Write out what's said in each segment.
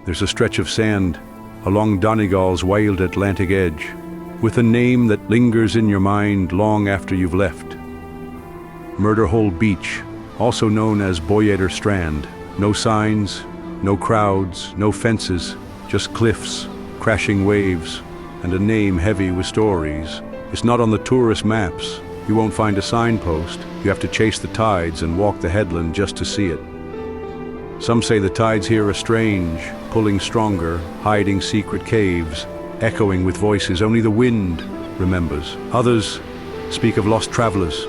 There's a stretch of sand along Donegal's wild Atlantic edge, with a name that lingers in your mind long after you've left. Murderhole Beach, also known as Boyeeghter Strand. No signs, no crowds, no fences, just cliffs, crashing waves, and a name heavy with stories. It's not on the tourist maps. You won't find a signpost. You have to chase the tides and walk the headland just to see it. Some say the tides here are strange, pulling stronger, hiding secret caves, echoing with voices only the wind remembers. Others speak of lost travelers,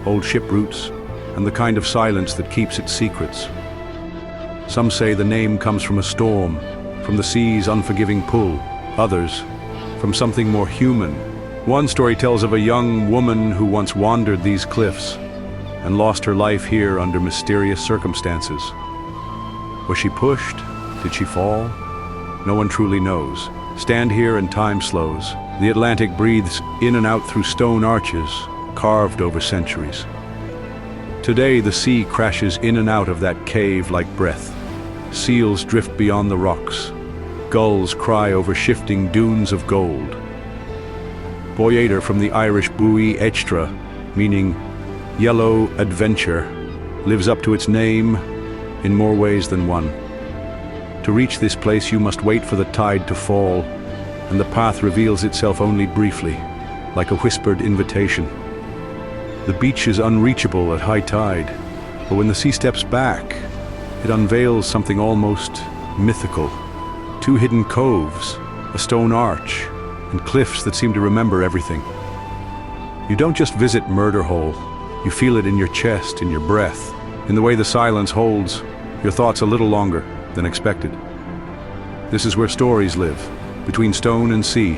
old ship routes, and the kind of silence that keeps its secrets. Some say the name comes from a storm, from the sea's unforgiving pull. Others, from something more human. One story tells of a young woman who once wandered these cliffs and lost her life here under mysterious circumstances. Was she pushed? Did she fall? No one truly knows. Stand here and time slows. The Atlantic breathes in and out through stone arches, carved over centuries. Today the sea crashes in and out of that cave like breath. Seals drift beyond the rocks. Gulls cry over shifting dunes of gold. Boyeeghter, from the Irish Boyeeghter, meaning yellow adventure, lives up to its name in more ways than one. To reach this place you must wait for the tide to fall, and the path reveals itself only briefly, like a whispered invitation. The beach is unreachable at high tide, but when the sea steps back, it unveils something almost mythical. Two hidden coves, a stone arch, and cliffs that seem to remember everything. You don't just visit Murderhole, you feel it in your chest, in your breath, in the way the silence holds your thoughts a little longer than expected. This is where stories live, between stone and sea,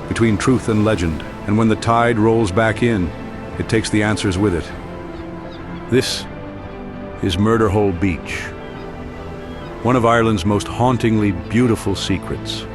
between truth and legend, and when the tide rolls back in, it takes the answers with it. This is Murderhole Beach, one of Ireland's most hauntingly beautiful secrets.